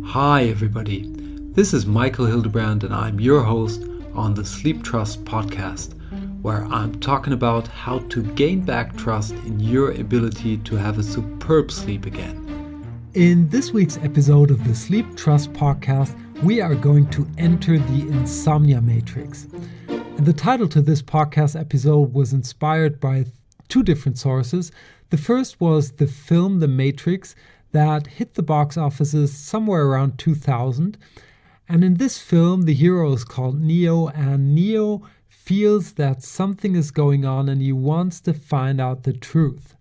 Hi everybody, this is Michael Hildebrand and I'm your host on the Sleeptrust podcast, where I'm talking about how to gain back trust in your ability to have a superb sleep again. In this week's episode of the Sleeptrust podcast, we are going to enter the Insomnia Matrix. And the title to this podcast episode was inspired by two different sources. The first was the film The Matrix that hit the box offices somewhere around 2000. And in this film, the hero is called Neo, and Neo feels that something is going on and he wants to find out the truth.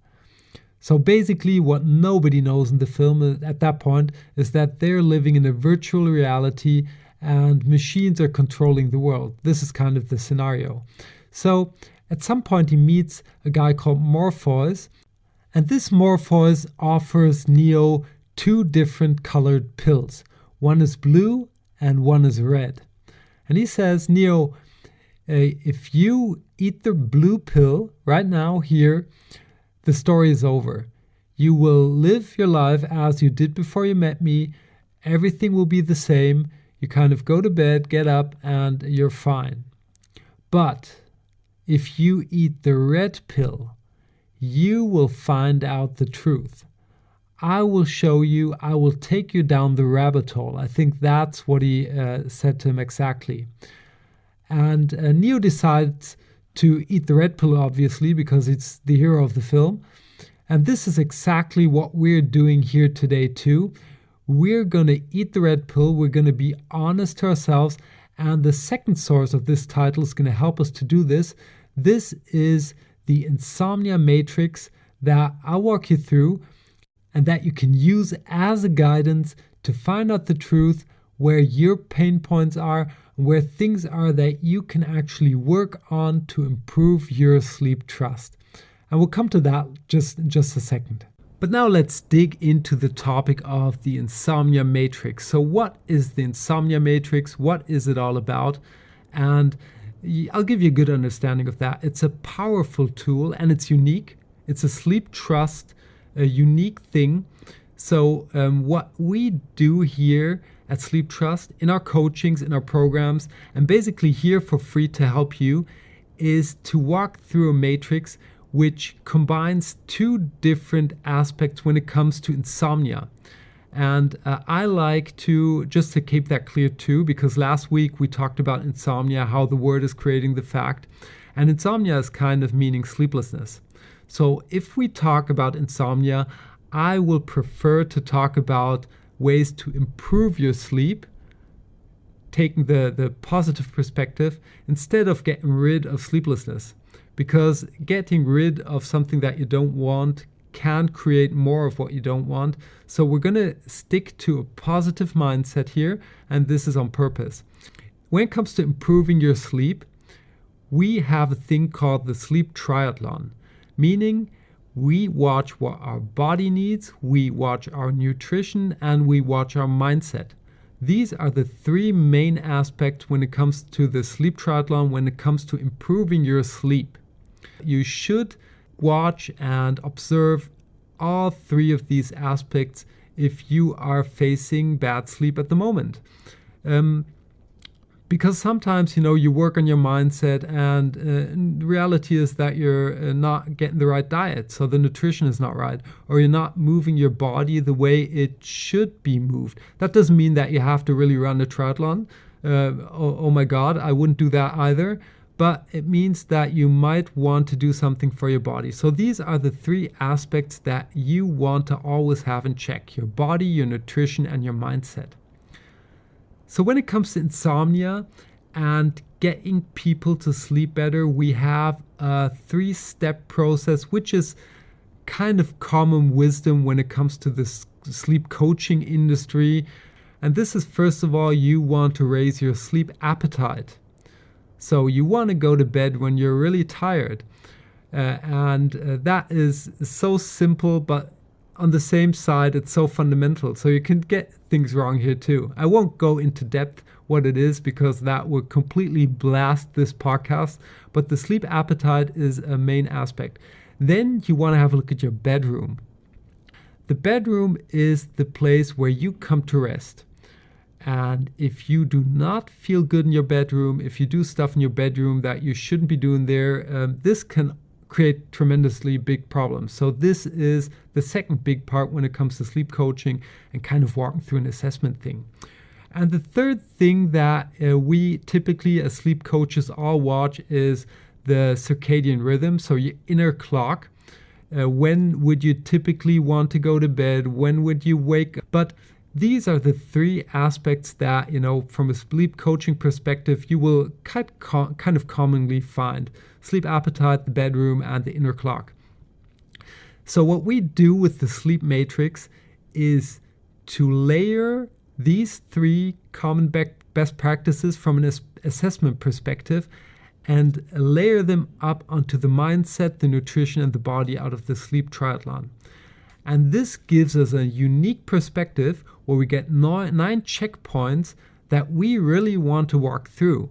So basically what nobody knows in the film at that point is that they're living in a virtual reality and machines are controlling the world. This is kind of the scenario. So at some point he meets a guy called Morpheus, and this Morpheus offers Neo two different colored pills. One is blue and one is red. And he says, Neo, if you eat the blue pill right now here, the story is over. You will live your life as you did before you met me. Everything will be the same. You kind of go to bed, get up, and you're fine. But if you eat the red pill, you will find out the truth. I will show you, I will take you down the rabbit hole. I think that's what he said to him exactly. And Neo decides to eat the red pill, obviously, because it's the hero of the film. And this is exactly what we're doing here today too. We're going to eat the red pill. We're going to be honest to ourselves. And the second source of this title is going to help us to do this. This is the Insomnia Matrix that I'll walk you through and that you can use as a guidance to find out the truth, where your pain points are, where things are that you can actually work on to improve your sleep trust. And we'll come to that just in just a second. But now let's dig into the topic of the Insomnia Matrix. So what is the Insomnia Matrix? What is it all about? And I'll give you a good understanding of that. It's a powerful tool and it's unique. It's a sleep trust, a unique thing. So what we do here at Sleeptrust in our coachings, in our programs, and basically here for free to help you, is to walk through a matrix which combines two different aspects when it comes to insomnia. And I like to, just to keep that clear too, because last week we talked about insomnia, how the word is creating the fact. And insomnia is kind of meaning sleeplessness. So if we talk about insomnia, I will prefer to talk about ways to improve your sleep, taking the positive perspective, instead of getting rid of sleeplessness. Because getting rid of something that you don't want can create more of what you don't want. So we're going to stick to a positive mindset here, and this is on purpose. When it comes to improving your sleep, we have a thing called the sleep triathlon, meaning we watch what our body needs, we watch our nutrition, and we watch our mindset. These are the three main aspects when it comes to the sleep triathlon, when it comes to improving your sleep. You should watch and observe all three of these aspects if you are facing bad sleep at the moment. Because sometimes, you work on your mindset and the reality is that you're not getting the right diet. So the nutrition is not right, or you're not moving your body the way it should be moved. That doesn't mean that you have to really run a triathlon. Oh my God, I wouldn't do that either. But it means that you might want to do something for your body. So these are the three aspects that you want to always have in check: your body, your nutrition, and your mindset. So when it comes to insomnia and getting people to sleep better, we have a 3-step process, which is kind of common wisdom when it comes to the sleep coaching industry. And this is, first of all, you want to raise your sleep appetite. So you want to go to bed when you're really tired. That is so simple, but on the same side, it's so fundamental. So you can get things wrong here too. I won't go into depth what it is because that would completely blast this podcast, but the sleep appetite is a main aspect. Then you want to have a look at your bedroom. The bedroom is the place where you come to rest. And if you do not feel good in your bedroom, if you do stuff in your bedroom that you shouldn't be doing there, this can create tremendously big problems. So this is the second big part when it comes to sleep coaching and kind of walking through an assessment thing. And the third thing that we typically as sleep coaches all watch is the circadian rhythm, so your inner clock. When would you typically want to go to bed? When would you wake? But these are the three aspects that, from a sleep coaching perspective, you will kind of commonly find: sleep appetite, the bedroom, and the inner clock. So what we do with the sleep matrix is to layer these three common best practices from an assessment perspective and layer them up onto the mindset, the nutrition, and the body out of the sleep triathlon. And this gives us a unique perspective where we get nine checkpoints that we really want to walk through.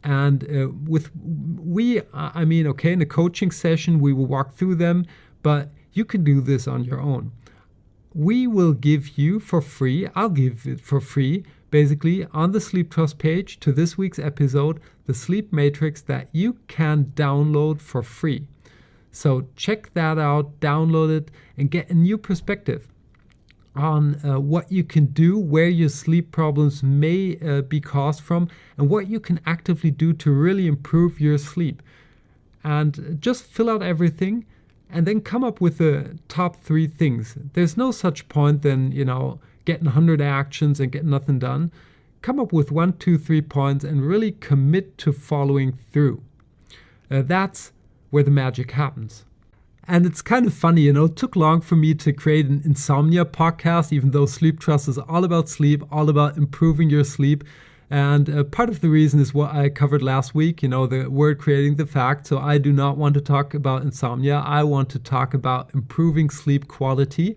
And in a coaching session, we will walk through them, but you can do this on your own. We will give you for free, I'll give it for free, basically on the Sleeptrust page to this week's episode, the sleep matrix that you can download for free. So check that out, download it, and get a new perspective on what you can do, where your sleep problems may be caused from, and what you can actively do to really improve your sleep. And just fill out everything and then come up with the top 3 things. There's no such point than, getting 100 actions and getting nothing done. Come up with 1, 2, 3 points and really commit to following through. That's where the magic happens. And it's kind of funny, it took long for me to create an Insomnia podcast, even though Sleeptrust is all about sleep, all about improving your sleep. And part of the reason is what I covered last week, the word creating the fact. So I do not want to talk about insomnia. I want to talk about improving sleep quality.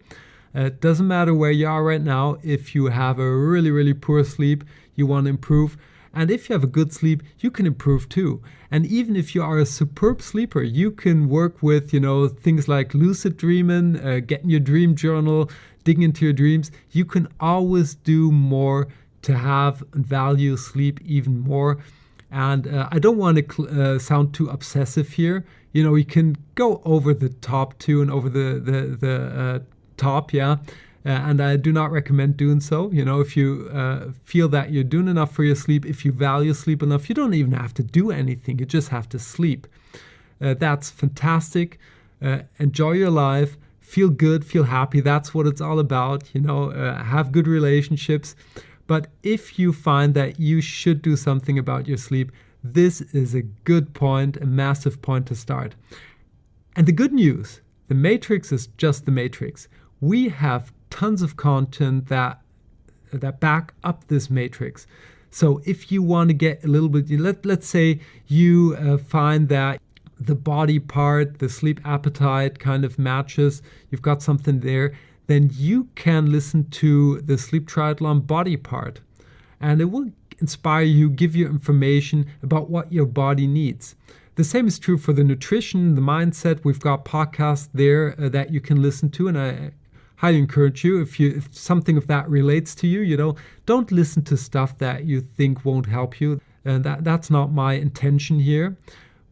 It doesn't matter where you are right now. If you have a really, really poor sleep, you want to improve. And if you have a good sleep, you can improve too. And even if you are a superb sleeper, you can work with, things like lucid dreaming, getting your dream journal, digging into your dreams. You can always do more to have and value sleep even more. And I don't want to sound too obsessive here. You can go over the top too and over the top, yeah. And I do not recommend doing so. If you feel that you're doing enough for your sleep, if you value sleep enough, you don't even have to do anything. You just have to sleep. That's fantastic. Enjoy your life. Feel good, feel happy. That's what it's all about. Have good relationships. But if you find that you should do something about your sleep, this is a good point, a massive point to start. And the good news, the matrix is just the matrix. We have tons of content that back up this matrix. So if you want to get a little bit, let's say you find that the body part, the sleep appetite kind of matches, you've got something there, then you can listen to the Sleep Triathlon body part. And it will inspire you, give you information about what your body needs. The same is true for the nutrition, the mindset. We've got podcasts there that you can listen to, and I highly encourage you, if something of that relates to you, don't listen to stuff that you think won't help you. And that's not my intention here.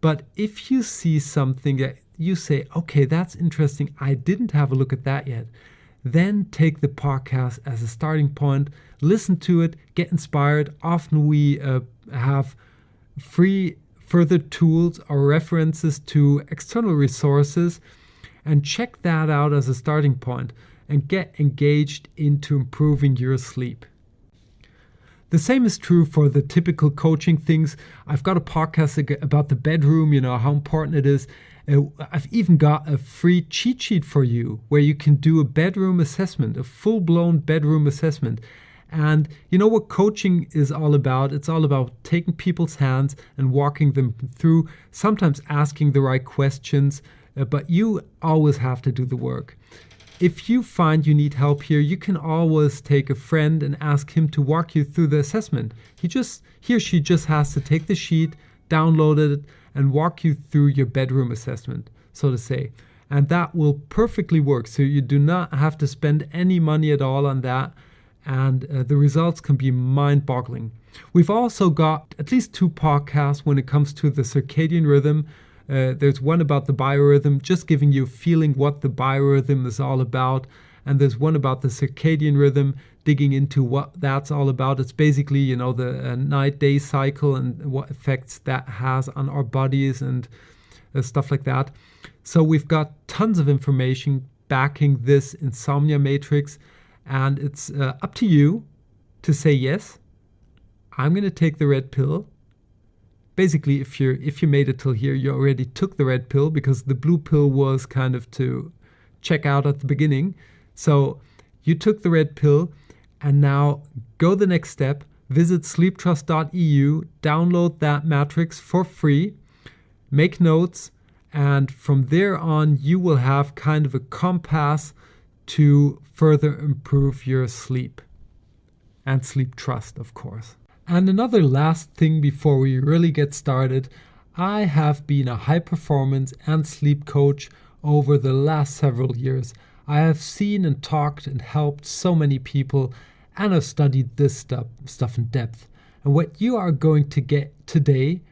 But if you see something that you say, okay, that's interesting, I didn't have a look at that yet, then take the podcast as a starting point, listen to it, get inspired. Often we have free further tools or references to external resources, and check that out as a starting point and get engaged into improving your sleep. The same is true for the typical coaching things. I've got a podcast about the bedroom, how important it is. I've even got a free cheat sheet for you where you can do a bedroom assessment, a full-blown bedroom assessment. And you know what coaching is all about? It's all about taking people's hands and walking them through, sometimes asking the right questions, but you always have to do the work. If you find you need help here, you can always take a friend and ask him to walk you through the assessment. He or she just has to take the sheet, download it, and walk you through your bedroom assessment, so to say. and that will perfectly work. So you do not have to spend any money at all on that, and the results can be mind-boggling. We've also got at least 2 podcasts when it comes to the circadian rhythm. There's one about the biorhythm, just giving you a feeling what the biorhythm is all about. And there's one about the circadian rhythm, digging into what that's all about. It's basically, the night-day cycle and what effects that has on our bodies and stuff like that. So we've got tons of information backing this insomnia matrix, and it's up to you to say, yes, I'm going to take the red pill. Basically, if you made it till here, you already took the red pill, because the blue pill was kind of to check out at the beginning. So you took the red pill, and now go the next step. Visit sleeptrust.eu, download that matrix for free, make notes, and from there on you will have kind of a compass to further improve your sleep. And sleep trust, of course. And another last thing before we really get started, I have been a high performance and sleep coach over the last several years. I have seen and talked and helped so many people, and I've studied this stuff in depth. And what you are going to get today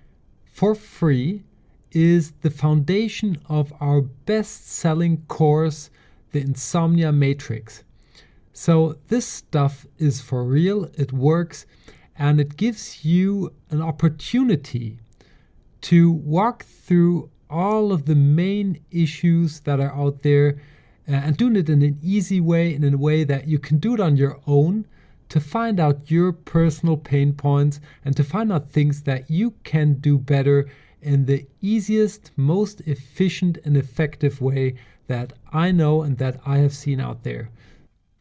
for free is the foundation of our best-selling course, the Insomnia Matrix. So this stuff is for real, it works, and it gives you an opportunity to walk through all of the main issues that are out there, and doing it in an easy way and in a way that you can do it on your own, to find out your personal pain points and to find out things that you can do better in the easiest, most efficient and effective way that I know and that I have seen out there.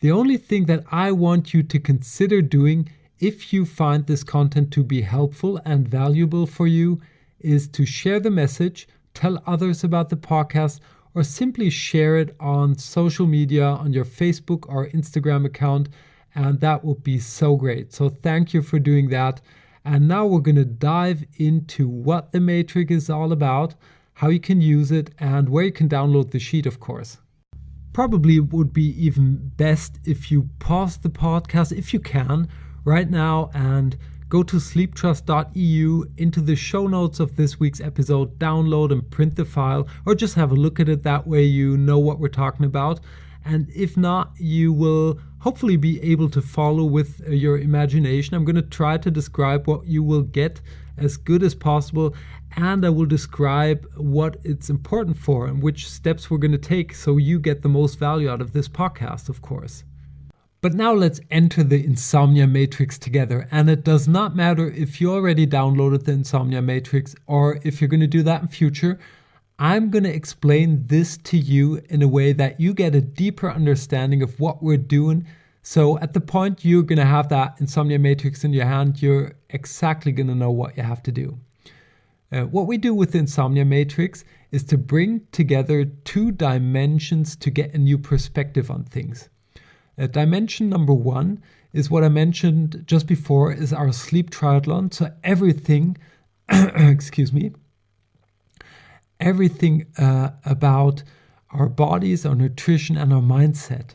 The only thing that I want you to consider doing, if you find this content to be helpful and valuable for you, is to share the message, tell others about the podcast, or simply share it on social media, on your Facebook or Instagram account, and that will be so great. So thank you for doing that. And now we're going to dive into what the matrix is all about, how you can use it, and where you can download the sheet, of course. Probably would be even best if you pause the podcast, if you can, right now, and go to sleeptrust.eu, into the show notes of this week's episode, download and print the file, or just have a look at it. That way you know what we're talking about. And if not, you will hopefully be able to follow with your imagination. I'm going to try to describe what you will get as good as possible, and I will describe what it's important for and which steps we're going to take so you get the most value out of this podcast, of course. But now let's enter the Insomnia Matrix together. And it does not matter if you already downloaded the Insomnia Matrix or if you're going to do that in future. I'm going to explain this to you in a way that you get a deeper understanding of what we're doing. So at the point you're going to have that Insomnia Matrix in your hand, you're exactly going to know what you have to do. What we do with the Insomnia Matrix is to bring together 2 dimensions to get a new perspective on things. Dimension number 1 is what I mentioned just before, is our sleep triathlon. So everything, everything about our bodies, our nutrition, and our mindset.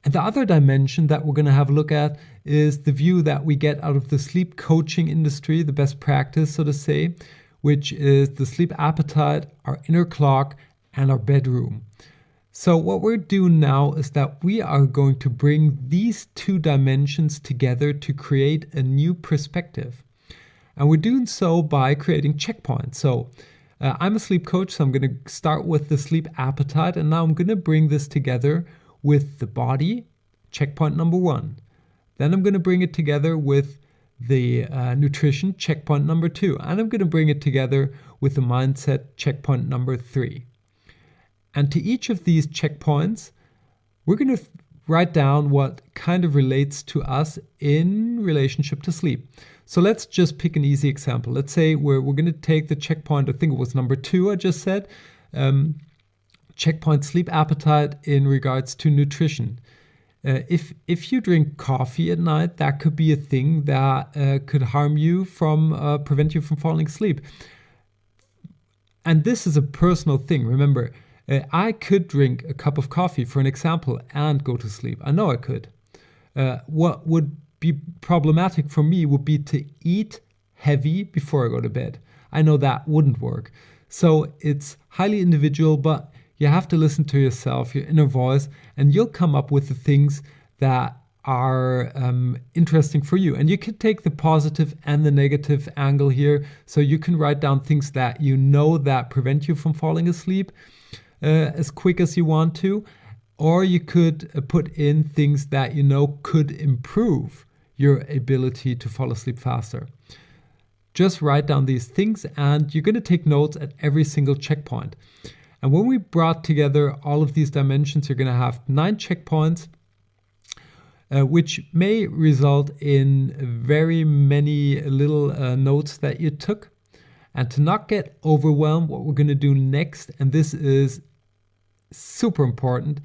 And the other dimension that we're going to have a look at is the view that we get out of the sleep coaching industry, the best practice, so to say, which is the sleep appetite, our inner clock, and our bedroom. So what we're doing now is that we are going to bring these 2 dimensions together to create a new perspective. And we're doing so by creating checkpoints. So I'm a sleep coach, so I'm going to start with the sleep appetite, and now I'm going to bring this together with the body, checkpoint number 1. Then I'm going to bring it together with the nutrition, checkpoint number 2. And I'm going to bring it together with the mindset, checkpoint number 3. And to each of these checkpoints, we're going to write down what kind of relates to us in relationship to sleep. So let's just pick an easy example. Let's say we're going to take the checkpoint, I think it was number 2 I just said, checkpoint sleep appetite in regards to nutrition. If you drink coffee at night, that could be a thing that could harm you prevent you from falling asleep. And this is a personal thing. Remember, I could drink a cup of coffee, for an example, and go to sleep. I know I could. What would be problematic for me would be to eat heavy before I go to bed. I know that wouldn't work. So it's highly individual, but you have to listen to yourself, your inner voice, and you'll come up with the things that are interesting for you. And you can take the positive and the negative angle here. So you can write down things that you know that prevent you from falling asleep as quick as you want to. Or you could put in things that you know could improve your ability to fall asleep faster. Just write down these things and you're going to take notes at every single checkpoint. And when we brought together all of these dimensions, you're going to have 9 checkpoints, which may result in very many little notes that you took. And to not get overwhelmed, what we're going to do next, and this is super important,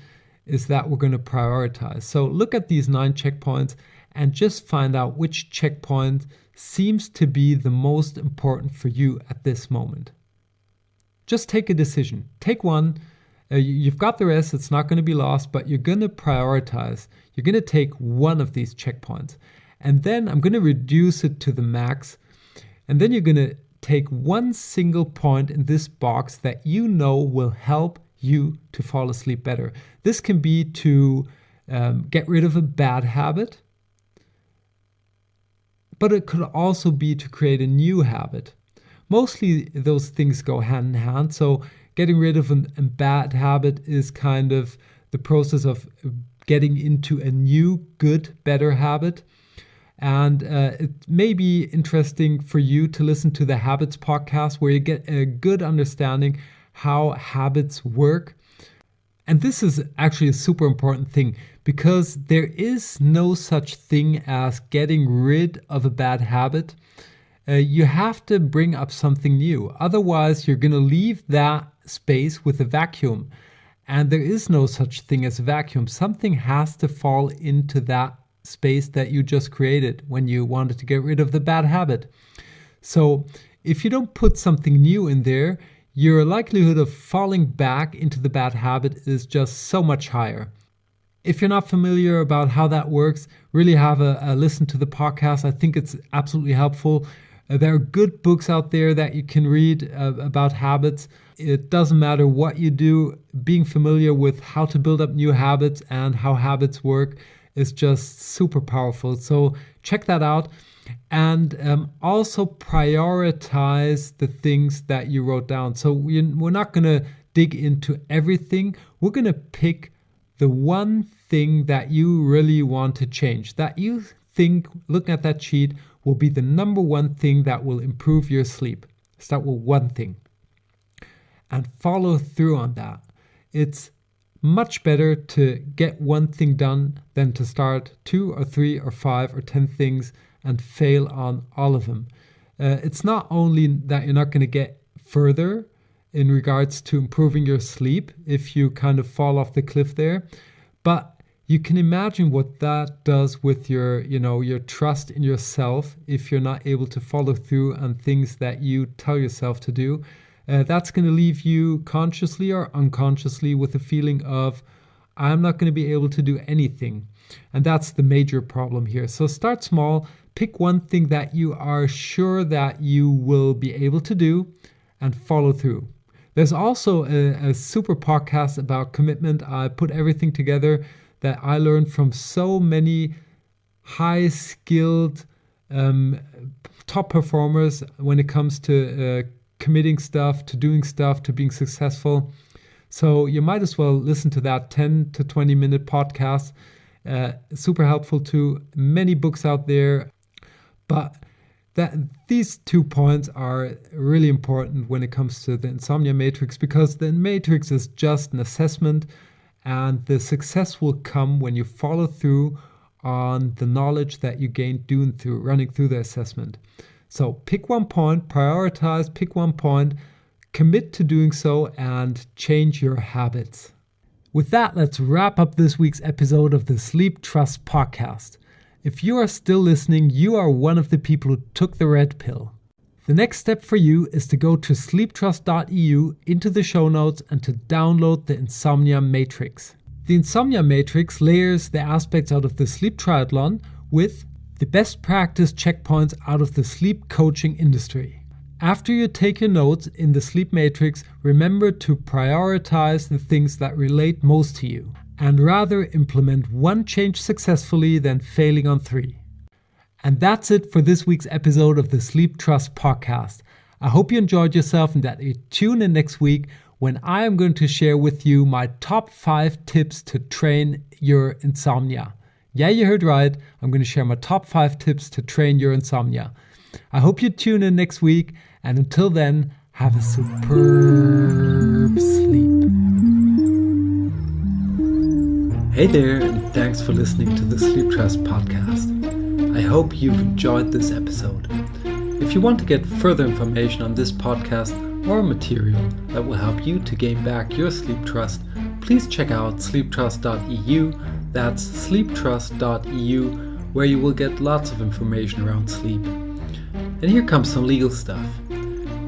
is that we're going to prioritize. So look at these 9 checkpoints and just find out which checkpoint seems to be the most important for you at this moment. Just take a decision. Take one. You've got the rest. It's not going to be lost, but you're going to prioritize. You're going to take one of these checkpoints. And then I'm going to reduce it to the max. And then you're going to take one single point in this box that you know will help you to fall asleep better. This can be to get rid of a bad habit, but it could also be to create a new habit. Mostly those things go hand in hand. So getting rid of a bad habit is kind of the process of getting into a new, good, better habit. And it may be interesting for you to listen to the Habits podcast, where you get a good understanding how habits work. And this is actually a super important thing, because there is no such thing as getting rid of a bad habit. You have to bring up something new. Otherwise, you're going to leave that space with a vacuum. And there is no such thing as a vacuum. Something has to fall into that space that you just created when you wanted to get rid of the bad habit. So if you don't put something new in there, your likelihood of falling back into the bad habit is just so much higher. If you're not familiar about how that works, really have a listen to the podcast. I think it's absolutely helpful. There are good books out there that you can read about habits. It doesn't matter what you do, being familiar with how to build up new habits and how habits work is just super powerful. So check that out. And also prioritize the things that you wrote down. So we're not going to dig into everything. We're going to pick the one thing that you really want to change, that you think, looking at that sheet, will be the number one thing that will improve your sleep. Start with one thing and follow through on that. It's much better to get one thing done than to start 2 or 3 or 5 or 10 things and fail on all of them. It's not only that you're not going to get further in regards to improving your sleep if you kind of fall off the cliff there, but you can imagine what that does with your trust in yourself if you're not able to follow through on things that you tell yourself to do. That's going to leave you consciously or unconsciously with a feeling of, I'm not going to be able to do anything. And that's the major problem here. So start small, pick one thing that you are sure that you will be able to do and follow through. There's also a super podcast about commitment. I put everything together that I learned from so many high-skilled top performers when it comes to committing stuff, to doing stuff, to being successful. So you might as well listen to that 10 to 20 minute podcast. Super helpful too. Many books out there. But these 2 points are really important when it comes to the Insomnia Matrix, because the Matrix is just an assessment, and the success will come when you follow through on the knowledge that you gained running through the assessment. So pick one point, prioritize, pick one point, commit to doing so, and change your habits. With that, let's wrap up this week's episode of the Sleeptrust podcast. If you are still listening, you are one of the people who took the red pill. The next step for you is to go to sleeptrust.eu into the show notes and to download the Insomnia Matrix. The Insomnia Matrix layers the aspects out of the sleep triathlon with the best practice checkpoints out of the sleep coaching industry. After you take your notes in the Sleep Matrix, remember to prioritize the things that relate most to you and rather implement one change successfully than failing on 3. And that's it for this week's episode of the Sleeptrust podcast. I hope you enjoyed yourself and that you tune in next week when I am going to share with you my top 5 tips to train your insomnia. Yeah, you heard right. I'm going to share my top 5 tips to train your insomnia. I hope you tune in next week, and until then, have a superb sleep. Hey there, and thanks for listening to the Sleeptrust podcast. I hope you've enjoyed this episode. If you want to get further information on this podcast or material that will help you to gain back your sleep trust, please check out sleeptrust.eu. That's sleeptrust.eu, where you will get lots of information around sleep. And here comes some legal stuff.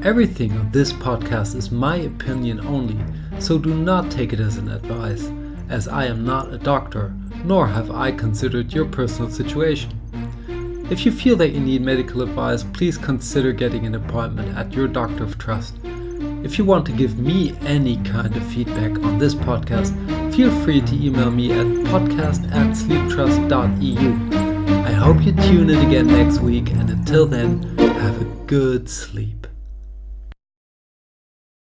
Everything on this podcast is my opinion only, so do not take it as an advice, as I am not a doctor, nor have I considered your personal situation. If you feel that you need medical advice, please consider getting an appointment at your doctor of trust. If you want to give me any kind of feedback on this podcast, feel free to email me at podcast@sleeptrust.eu. I hope you tune in again next week, and until then, have a good sleep.